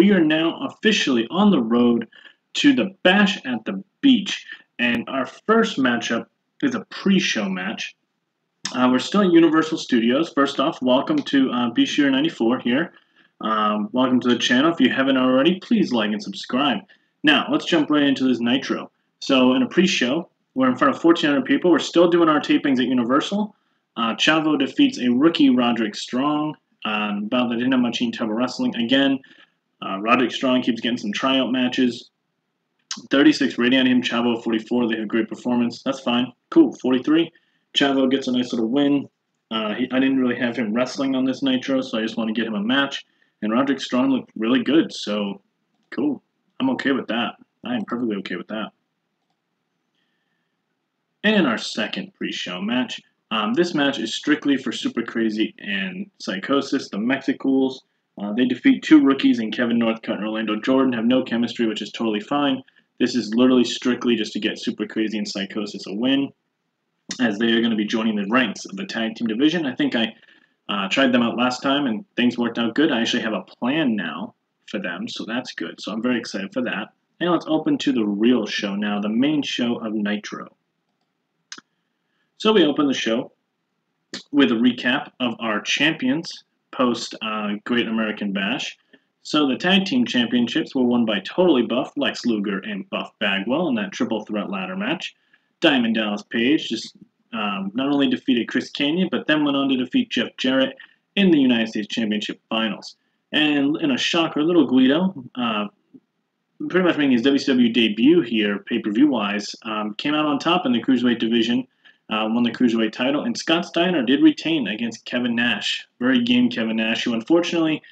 we are now officially on the road to the Bash at the Beach. And our first matchup is a pre-show match. We're still at Universal Studios. First off, welcome to BShear94 here. Welcome to the channel. If you haven't already, please like and subscribe. Now, let's jump right into this Nitro. So, in a pre-show, we're in front of 1,400 people. We're still doing our tapings at Universal. Chavo defeats a rookie Roderick Strong. About that didn't have much Trouble Wrestling. Again, Roderick Strong keeps getting some tryout matches. 36 rating on him. Chavo 44. They have great performance. That's fine. Cool. 43. Chavo gets a nice little win. I didn't really have him wrestling on this Nitro, so I just want to get him a match. And Roderick Strong looked really good, so cool. I'm okay with that. I am perfectly okay with that. And in our second pre-show match, this match is strictly for Super Crazy and Psychosis, the Mexicools. They defeat two rookies in Kevin Northcutt and Orlando Jordan, have no chemistry, which is totally fine. This is literally strictly just to get Super Crazy and Psychosis a win, as they are going to be joining the ranks of the tag team division. I think I tried them out last time, and things worked out good. I actually have a plan now for them, so that's good. So I'm very excited for that. And let's open to the real show now, the main show of Nitro. So we open the show with a recap of our champions post Great American Bash. So the tag team championships were won by Totally Buff, Lex Luger, and Buff Bagwell in that triple threat ladder match. Diamond Dallas Page just not only defeated Chris Kanyon, but then went on to defeat Jeff Jarrett in the United States Championship Finals. And in a shocker, Little Guido, pretty much making his WCW debut here, pay-per-view-wise, came out on top in the Cruiserweight division, won the Cruiserweight title, and Scott Steiner did retain against Kevin Nash. Very game Kevin Nash, who unfortunately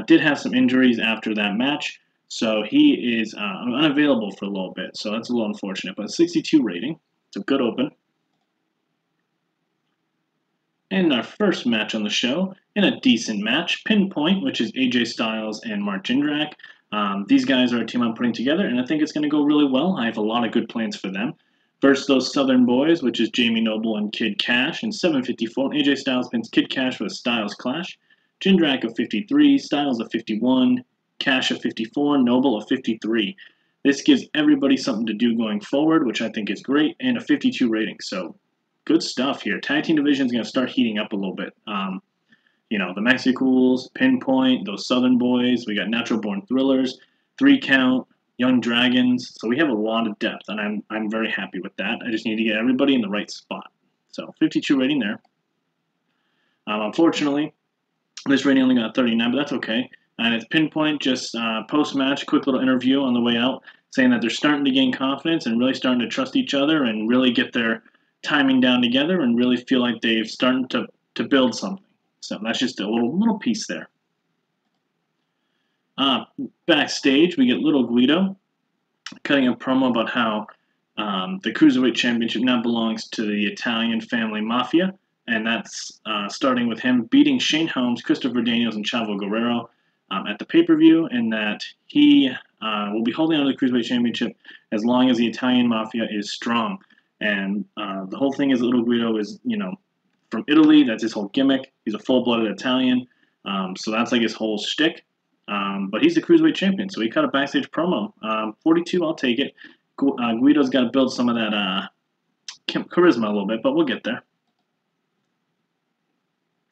did have some injuries after that match, so he is unavailable for a little bit, so that's a little unfortunate, but a 62 rating. It's a good open. And our first match on the show, in a decent match, Pinpoint, which is AJ Styles and Mark Jindrak. These guys are a team I'm putting together, and I think it's going to go really well. I have a lot of good plans for them. Versus those Southern Boys, which is Jamie Noble and Kid Cash, in 754. AJ Styles pins Kid Cash with a Styles Clash. Jindrak of 53, Styles of 51, Cash of 54, Noble of 53. This gives everybody something to do going forward, which I think is great, and a 52 rating. So, good stuff here. Tag team division is going to start heating up a little bit. You know, the Mexicools, Pinpoint, those Southern Boys. We got Natural Born Thrillers, 3 Count, Young Dragons. So we have a lot of depth, and I'm very happy with that. I just need to get everybody in the right spot. So 52 rating there. Unfortunately, this rating only got 39, but that's okay. And it's Pinpoint, just post-match, quick little interview on the way out, saying that they're starting to gain confidence and really starting to trust each other and really get their timing down together and really feel like they've started to build something. So that's just a little piece there. Backstage, we get Little Guido cutting a promo about how the Cruiserweight Championship now belongs to the Italian family Mafia. And that's starting with him beating Shane Holmes, Christopher Daniels, and Chavo Guerrero at the pay-per-view, and that he will be holding on to the Cruiserweight Championship as long as the Italian Mafia is strong. And the whole thing is Little Guido is, you know, from Italy. That's his whole gimmick. He's a full-blooded Italian, so that's like his whole shtick. But he's the Cruiserweight Champion, so he cut a backstage promo. 42, I'll take it. Guido's got to build some of that charisma a little bit, but we'll get there.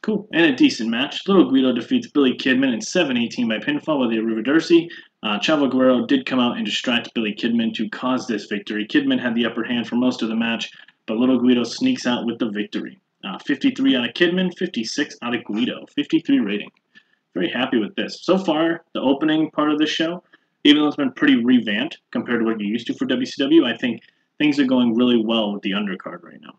Cool. And a decent match. Little Guido defeats Billy Kidman in 7-18 by pinfall with the Arrivederci. Chavo Guerrero did come out and distract Billy Kidman to cause this victory. Kidman had the upper hand for most of the match, but Little Guido sneaks out with the victory. 53 out of Kidman, 56 out of Guido. 53 rating. Very happy with this. So far, the opening part of this show, even though it's been pretty revamped compared to what you're used to for WCW, I think things are going really well with the undercard right now.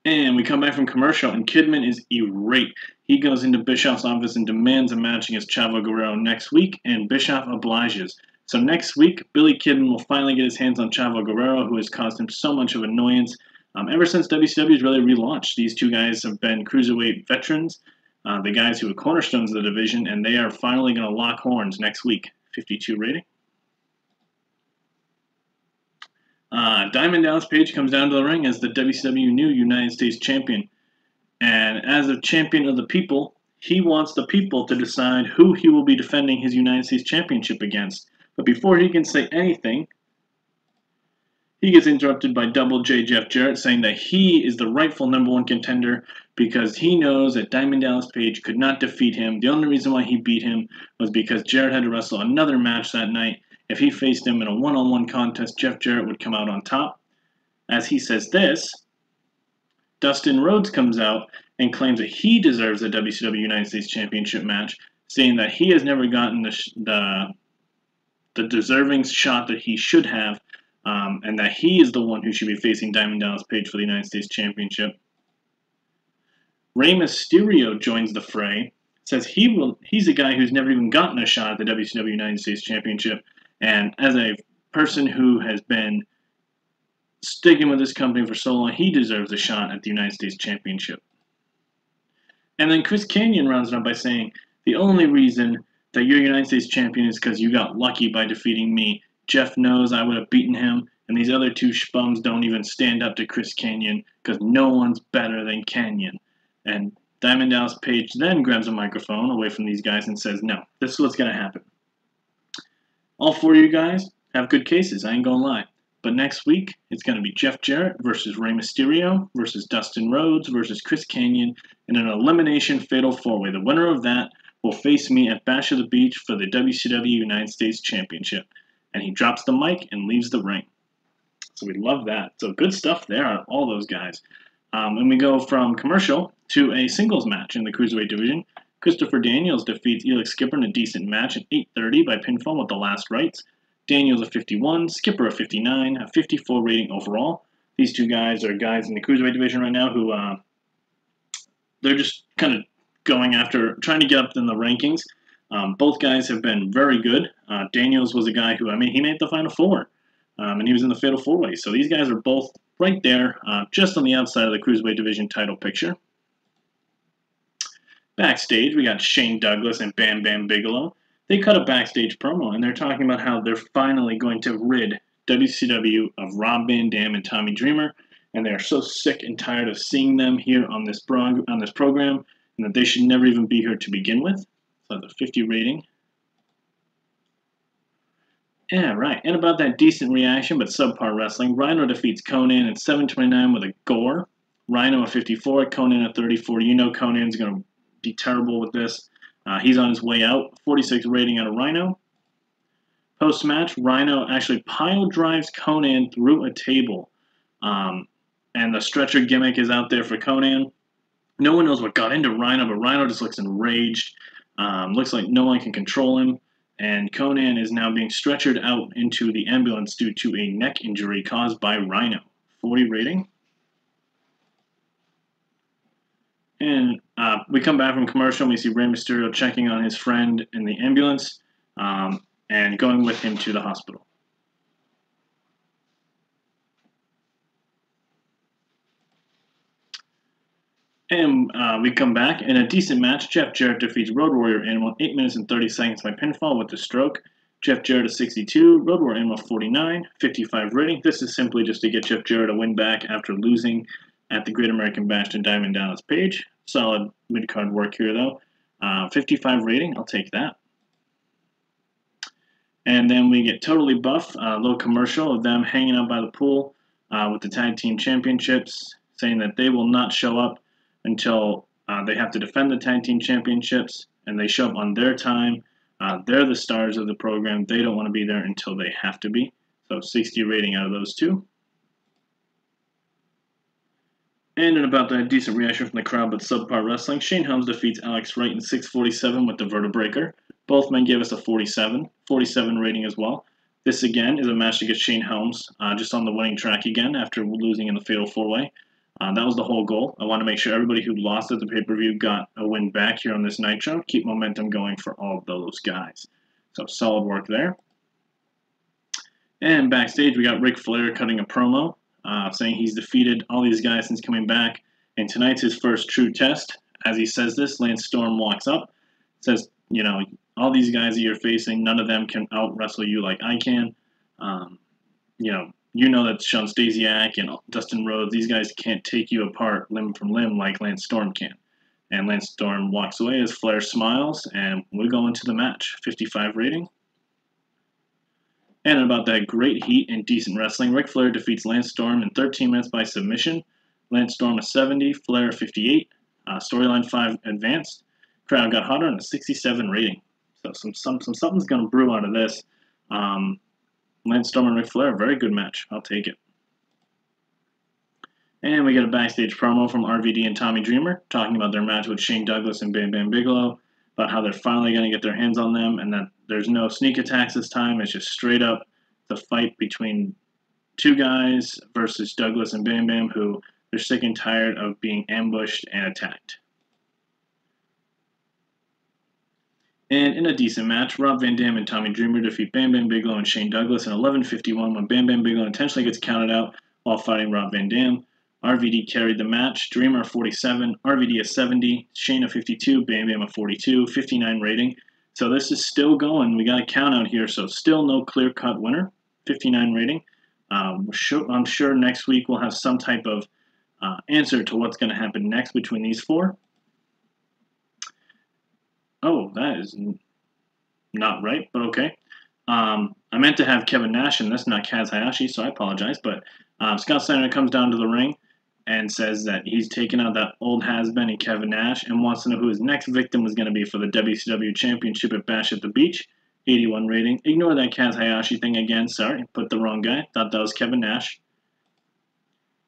And we come back from commercial, and Kidman is irate. He goes into Bischoff's office and demands a match against Chavo Guerrero next week, and Bischoff obliges. So next week, Billy Kidman will finally get his hands on Chavo Guerrero, who has caused him so much of annoyance. Ever since WCW has really relaunched, these two guys have been Cruiserweight veterans, the guys who are cornerstones of the division, and they are finally going to lock horns next week. 52 rating. Diamond Dallas Page comes down to the ring as the WCW new United States Champion. And as a champion of the people, He wants the people to decide who he will be defending his United States Championship against. But before he can say anything, he gets interrupted by Double J Jeff Jarrett saying that he is the rightful #1 contender because he knows that Diamond Dallas Page could not defeat him. The only reason why he beat him was because Jarrett had to wrestle another match that night. If he faced him in a one-on-one contest, Jeff Jarrett would come out on top. As he says this, Dustin Rhodes comes out and claims that he deserves a WCW United States Championship match, saying that he has never gotten the deserving shot that he should have, and that he is the one who should be facing Diamond Dallas Page for the United States Championship. Rey Mysterio joins the fray, says he's a guy who's never even gotten a shot at the WCW United States Championship, and as a person who has been sticking with this company for so long, he deserves a shot at the United States Championship. And then Chris Kanyon rounds it up by saying, the only reason that you're United States Champion is because you got lucky by defeating me. Jeff knows I would have beaten him, and these other two spums don't even stand up to Chris Kanyon because no one's better than Kanyon. And Diamond Dallas Page then grabs a microphone away from these guys and says, no, this is what's going to happen. All four of you guys have good cases, I ain't going to lie. But next week, it's going to be Jeff Jarrett versus Rey Mysterio versus Dustin Rhodes versus Chris Kanyon in an elimination fatal four-way. The winner of that will face me at Bash of the Beach for the WCW United States Championship. And he drops the mic and leaves the ring. So we love that. So good stuff there on all those guys. And we go from commercial to a singles match in the Cruiserweight division. Christopher Daniels defeats Elix Skipper in a decent match at 8:30 by pinfall with the last rights. Daniels a 51, Skipper a 59, a 54 rating overall. These two guys are guys in the Cruiserweight division right now who they're just kind of going after, trying to get up in the rankings. Both guys have been very good. Daniels was a guy who, he made the Final Four, and he was in the Fatal 4-Way. So these guys are both right there, just on the outside of the Cruiserweight division title picture. Backstage, we got Shane Douglas and Bam Bam Bigelow. They cut a backstage promo, and they're talking about how they're finally going to rid WCW of Rob Van Dam and Tommy Dreamer, and they are so sick and tired of seeing them here on this program, and that they should never even be here to begin with. So that's a 50 rating. Yeah, right. And about that decent reaction, but subpar wrestling, Rhino defeats Conan at 7:29 with a gore. Rhino at 54, Conan at 34. You know Conan's going to be terrible with this. He's on his way out. 46 rating out of Rhino. Post-match, Rhino actually pile drives Conan through a table. And the stretcher gimmick is out there for Conan. No one knows what got into Rhino, but Rhino just looks enraged. Looks like no one can control him. And Conan is now being stretchered out into the ambulance due to a neck injury caused by Rhino. 40 rating. And we come back from commercial and we see Rey Mysterio checking on his friend in the ambulance and going with him to the hospital. And we come back in a decent match. Jeff Jarrett defeats Road Warrior Animal 8 minutes and 30 seconds by pinfall with the stroke. Jeff Jarrett a 62, Road Warrior Animal 49, 55 rating. This is simply just to get Jeff Jarrett a win back after losing at the Great American Bash to Diamond Dallas Page. Solid mid-card work here, though. 55 rating, I'll take that. And then we get Totally Buff, a little commercial of them hanging out by the pool with the Tag Team Championships, saying that they will not show up until they have to defend the Tag Team Championships, and they show up on their time. They're the stars of the program. They don't want to be there until they have to be. So 60 rating out of those two. And in about that decent reaction from the crowd, but subpar wrestling, Shane Helms defeats Alex Wright in 6:47 with the Vertebreaker. Both men gave us a 47 rating as well. This, again, is a match to get Shane Helms just on the winning track again after losing in the Fatal 4-Way. That was the whole goal. I want to make sure everybody who lost at the pay-per-view got a win back here on this Nitro. Keep momentum going for all of those guys. So, solid work there. And backstage, we got Ric Flair cutting a promo, saying he's defeated all these guys since coming back. And tonight's his first true test. As he says this, Lance Storm walks up, says, you know, all these guys that you're facing, none of them can out-wrestle you like I can. You know that Sean Stasiak and Dustin Rhodes, these guys can't take you apart limb from limb like Lance Storm can. And Lance Storm walks away as Flair smiles, and we go into the match. 55 rating. And about that great heat and decent wrestling, Ric Flair defeats Lance Storm in 13 minutes by submission. Lance Storm a 70, Flair a 58. Storyline 5 advanced. Crowd got hotter and a 67 rating. So something's going to brew out of this. Lance Storm and Ric Flair, very good match. I'll take it. And we get a backstage promo from RVD and Tommy Dreamer talking about their match with Shane Douglas and Bam Bam Bigelow, about how they're finally going to get their hands on them and that there's no sneak attacks this time. It's just straight up the fight between two guys versus Douglas and Bam Bam, who they're sick and tired of being ambushed and attacked. And in a decent match, Rob Van Dam and Tommy Dreamer defeat Bam Bam Bigelow and Shane Douglas in 11:51 when Bam Bam Bigelow intentionally gets counted out while fighting Rob Van Dam. RVD carried the match. Dreamer a 47, RVD a 70, Shane a 52, Bam Bam a 42, 59 rating. So this is still going. We got a count out here, so still no clear-cut winner. 59 rating. I'm sure next week we'll have some type of answer to what's going to happen next between these four. Oh, that is not right, but okay. I meant to have Kevin Nash in this, not Kaz Hayashi, so I apologize. But Scott Steiner comes down to the ring and says that he's taken out that old has-been in Kevin Nash and wants to know who his next victim was going to be for the WCW Championship at Bash at the Beach. 81 rating. Ignore that Kaz Hayashi thing again. Sorry, put the wrong guy. Thought that was Kevin Nash.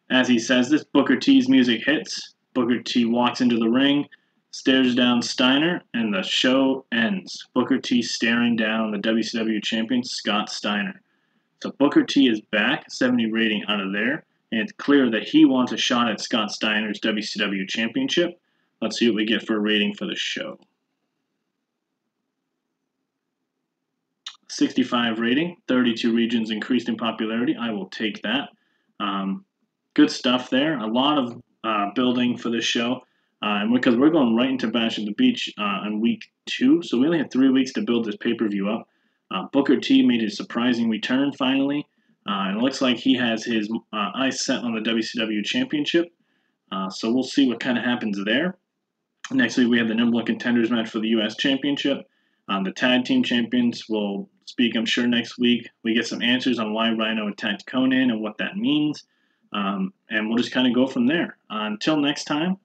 As he says this, Booker T's music hits. Booker T walks into the ring, stares down Steiner, and the show ends. Booker T staring down the WCW champion, Scott Steiner. So Booker T is back, 70 rating out of there, and it's clear that he wants a shot at Scott Steiner's WCW championship. Let's see what we get for a rating for the show. 65 rating, 32 regions increased in popularity. I will take that. Good stuff there. A lot of building for this show. And because we're going right into Bash at the Beach on week 2, so we only have 3 weeks to build this pay-per-view up. Booker T made his surprising return finally. And it looks like he has his eyes set on the WCW Championship. So we'll see what kind of happens there. Next week, we have the number 1 contenders match for the U.S. Championship. The tag team champions will speak, I'm sure, next week. We get some answers on why Rhino attacked Conan and what that means. And we'll just kind of go from there. Until next time,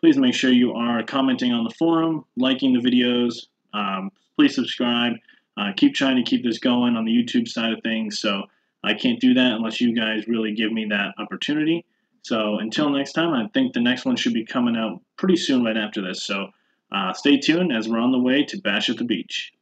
please make sure you are commenting on the forum, liking the videos. Please subscribe. Keep trying to keep this going on the YouTube side of things. So I can't do that unless you guys really give me that opportunity. So until next time, I think the next one should be coming out pretty soon right after this. So stay tuned as we're on the way to Bash at the Beach.